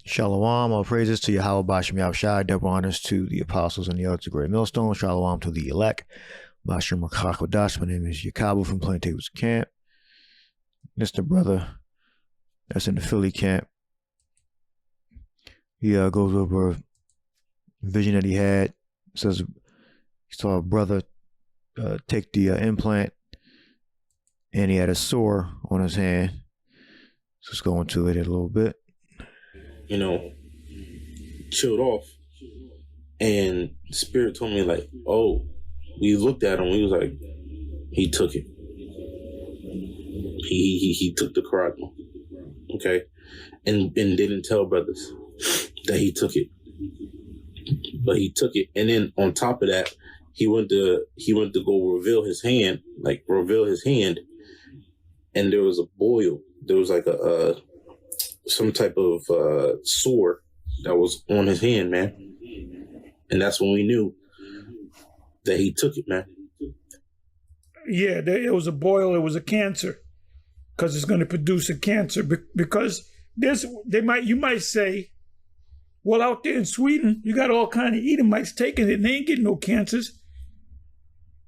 Shalom, all praises to Yahweh Bashem Yahushai, double honors to the apostles and the elders of Great Millstone. Shalom to the elect. Bashem Rakakodash, my name is Yakobo from Plaintables camp. This the brother that's in the Philly camp. He goes over a vision that he had. Says he saw a brother take the implant and he had a sore on his hand. So let's go into it a little bit. You know, chilled off, and the spirit told me, like, oh, we looked at him, we was like, he took it. He took the karagma. Okay? And didn't tell brothers that he took it. But he took it. And then on top of that, he went to go reveal his hand, and there was a boil. There was like some type of sore that was on his hand, man. And that's when we knew that he took it, man. Yeah, it was a boil. It was a cancer, because it's going to produce a cancer. Because you might say, well, out there in Sweden, you got all kind of Edomites taking it, and they ain't getting no cancers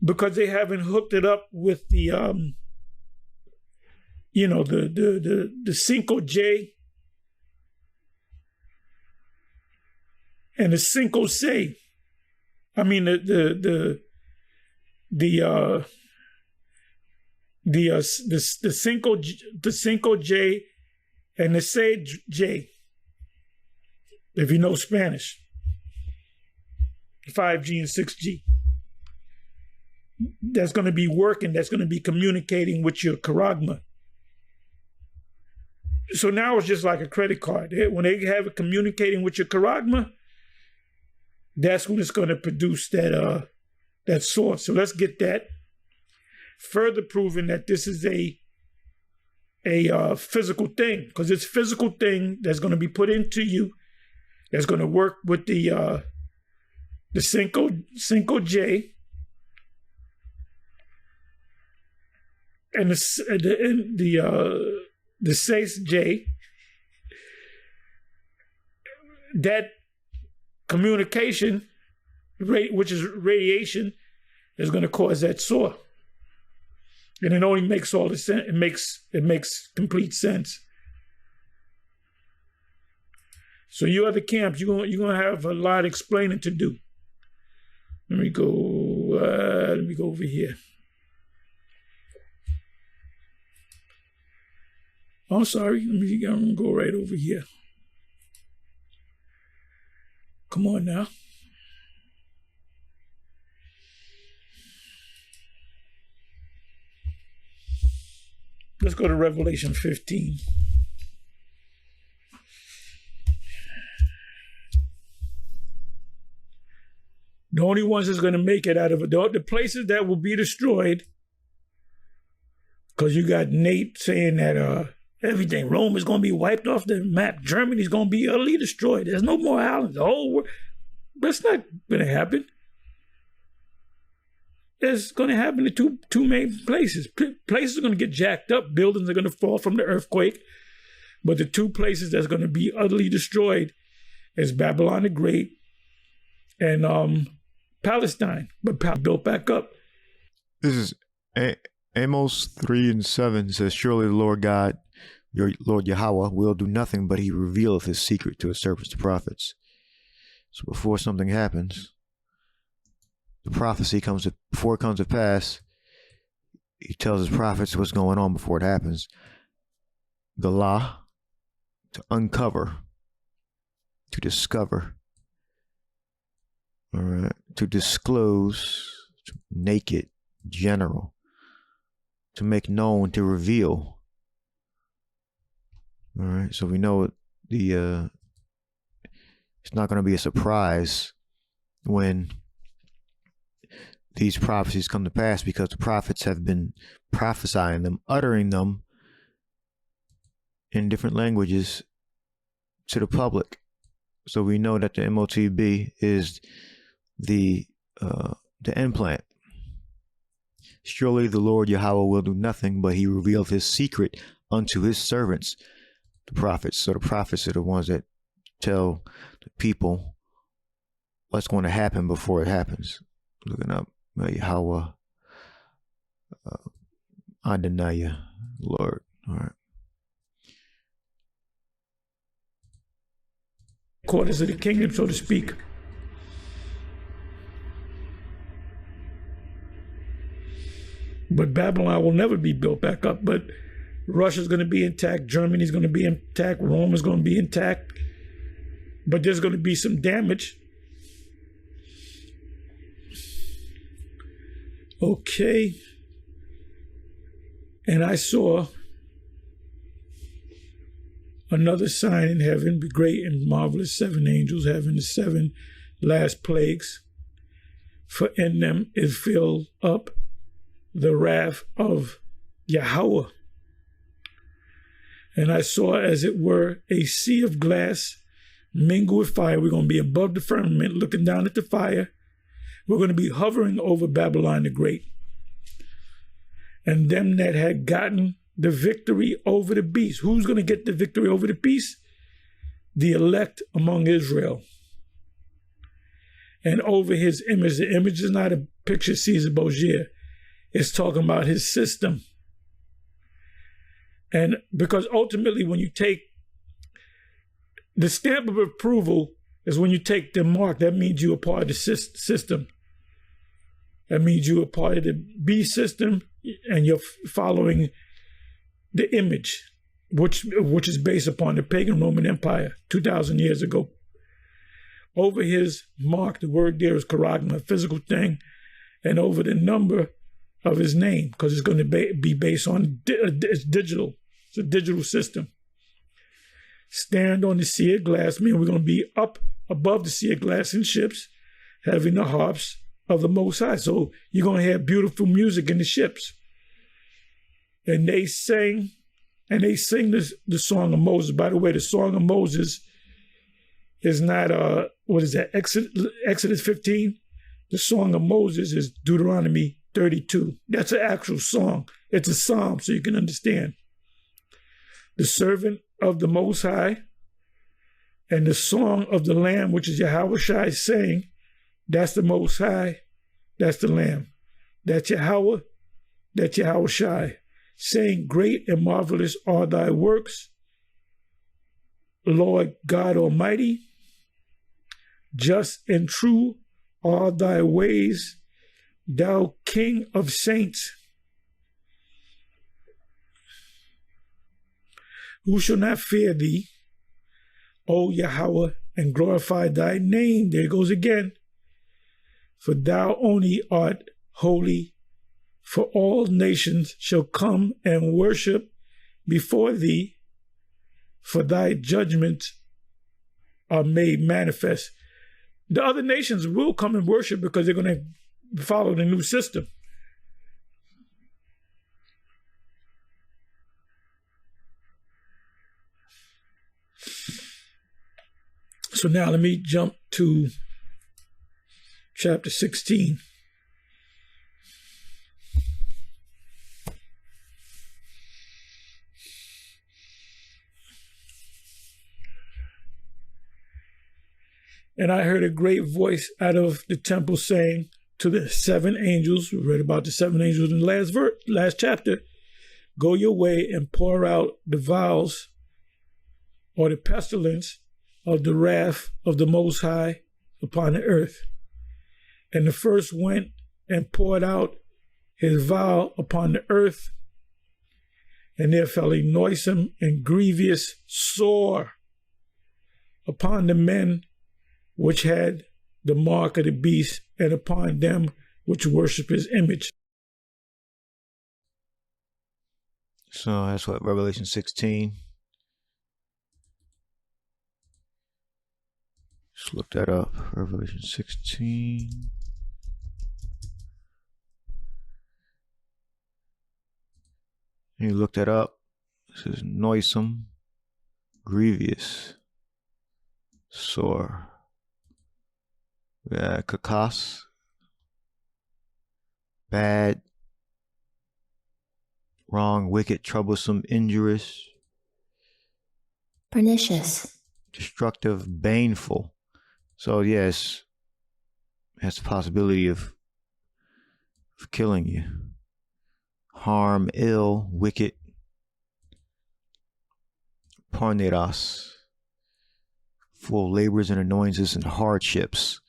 because they haven't hooked it up with the the Cinco J and the Cinco C. I mean the Cinco J and the Sage J. If you know Spanish, 5G and 6G. That's going to be working. That's going to be communicating with your karagma. So now it's just like a credit card. When they have it communicating with your karagma, that's when it's going to produce that source. So let's get that. Further proving that this is a physical thing, because it's a physical thing that's going to be put into you, that's going to work with the Cinco J and the 6J. That communication rate, which is radiation, is going to cause that sore. And it only makes all the sense. It makes complete sense. So you other camps, you're gonna have a lot of explaining to do. Let me go over here. I'm sorry. I'm gonna go right over here. Come on now. Let's go to Revelation 15. The only ones that's going to make it out of it, the places that will be destroyed, because you got Nate saying that everything, Rome is going to be wiped off the map. Germany's going to be utterly destroyed. There's no more islands. The whole world. That's not going to happen. It's going to happen in two main places. Places are going to get jacked up. Buildings are going to fall from the earthquake. But the two places that's going to be utterly destroyed is Babylon the Great and Palestine, but built back up. This is Amos 3:7 says, surely the Lord God, your Lord Yahweh, will do nothing, but he revealeth his secret to his servants, the prophets. So before something happens, the prophecy before it comes to pass, he tells his prophets what's going on before it happens. Galah, to uncover, to discover. All right, to disclose, to naked, general, to make known, to reveal. All right, so we know it's not going to be a surprise when these prophecies come to pass, because the prophets have been prophesying them, uttering them in different languages to the public. So we know that the MOTB is the implant. Surely the Lord Yahweh will do nothing, but he revealed his secret unto his servants, the prophets. So the prophets are the ones that tell the people what's going to happen before it happens. Looking up Yahweh, Adonai, Lord. All right. Quarters of the kingdom, so to speak. But Babylon will never be built back up. But Russia's going to be intact. Germany's going to be intact. Rome is going to be intact. But there's going to be some damage. Okay. And I saw another sign in heaven, the great and marvelous 7 angels having the 7 last plagues. For in them is filled up the wrath of Yahweh. And I saw, as it were, a sea of glass mingled with fire. We're going to be above the firmament, looking down at the fire. We're going to be hovering over Babylon the Great. And them that had gotten the victory over the beast. Who's going to get the victory over the beast? The elect among Israel. And over his image. The image is not a picture of Caesar Borgia. It's talking about his system. And because ultimately when you take the stamp of approval is when you take the mark, that means you're a part of the system. That means you're a part of the beast system and you're following the image, which is based upon the pagan Roman Empire 2,000 years ago. Over his mark, the word there is charagma, a physical thing, and over the number of his name, because it's going to be based on, it's digital. It's a digital system. Stand on the sea of glass, meaning we're going to be up above the sea of glass in ships, having the harps of the Most High. So you're going to have beautiful music in the ships. And they sing the Song of Moses. By the way, the Song of Moses is not, what is that, Exodus 15? The Song of Moses is Deuteronomy 32. That's an actual song. It's a psalm, so you can understand. The servant of the Most High and the song of the Lamb, which is Yahweh Shai saying, that's the Most High, that's the Lamb. That's Yahweh, that's Yahweh Shai, saying, great and marvelous are thy works, Lord God Almighty. Just and true are thy ways, thou King of saints. Who shall not fear thee, O Yahweh, and glorify thy name? There it goes again. For thou only art holy, for all nations shall come and worship before thee, for thy judgments are made manifest. The other nations will come and worship because they're going to follow the new system. So now let me jump to chapter 16. And I heard a great voice out of the temple saying to the 7 angels, we read about the 7 angels in the last chapter, go your way and pour out the vials or the pestilence of the wrath of the Most High upon the earth. And the first went and poured out his vial upon the earth, and there fell a noisome and grievous sore upon the men which had the mark of the beast, and upon them which worship his image. So that's what Revelation 16. Just look that up. Revelation 16. You look that up. This is noisome, grievous, sore. Kakas, bad, wrong, wicked, troublesome, injurious, pernicious, destructive, baneful. So yes, has the possibility of killing you. Harm, ill, wicked. Parneras, full of labors and annoyances and hardships.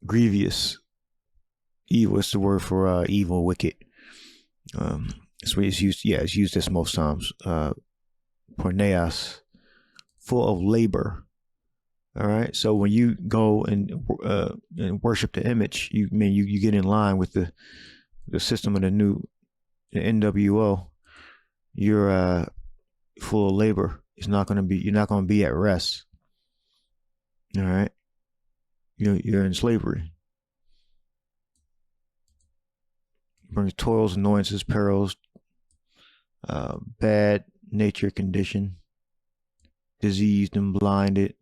Grievous, evil. It's the word for evil, wicked. That's what it's used. Yeah, it's used this most times. Porneas, full of labor. All right. So when you go and worship the image, you get in line with the system of the NWO. You're full of labor. You're not going to be at rest. All right. You're in slavery. Brings toils, annoyances, perils, bad nature condition, diseased and blinded,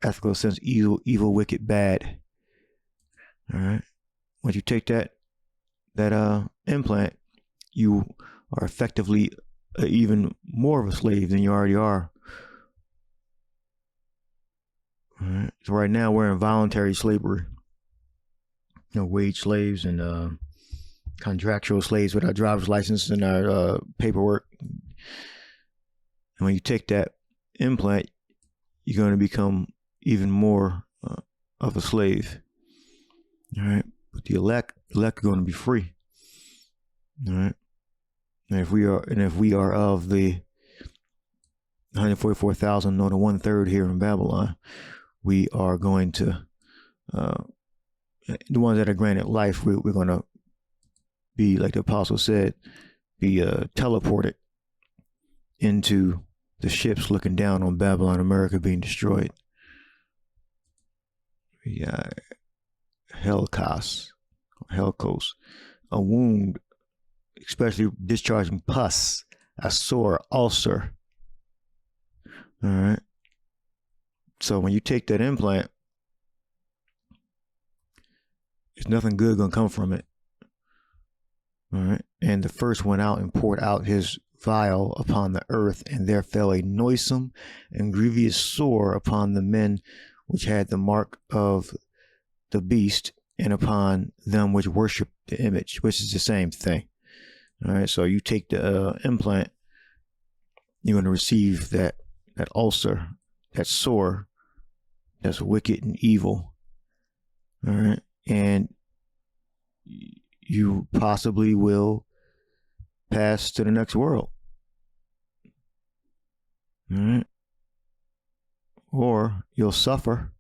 ethical sense, evil, wicked, bad. All right. Once you take that implant, you are effectively even more of a slave than you already are. All right. So right now we're in voluntary slavery. Wage slaves and contractual slaves without driver's license and our paperwork. And when you take that implant, you're going to become even more of a slave. All right. But the elect are going to be free. All right. And if we are of the 144,000 or the 1/3 here in Babylon, we are going to the ones that are granted life, we're going to be, like the apostle said, be teleported into the ships looking down on Babylon, America being destroyed. Helkos, a wound, especially discharging pus, a sore, ulcer. All right. So when you take that implant, there's nothing good gonna come from it. All right. And the first went out and poured out his vial upon the earth, and there fell a noisome and grievous sore upon the men which had the mark of the beast, and upon them which worship the image, which is the same thing. All right. So you take the implant, you're going to receive that ulcer, that sore, that's wicked and evil. All right. And you possibly will pass to the next world. All right. Or you'll suffer.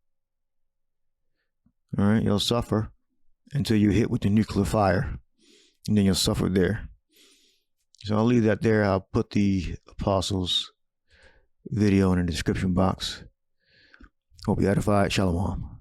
All right. You'll suffer until you're hit with the nuclear fire, and then you'll suffer there. So I'll leave that there. I'll put the apostles' video in the description box. Hope you edified. Shalom.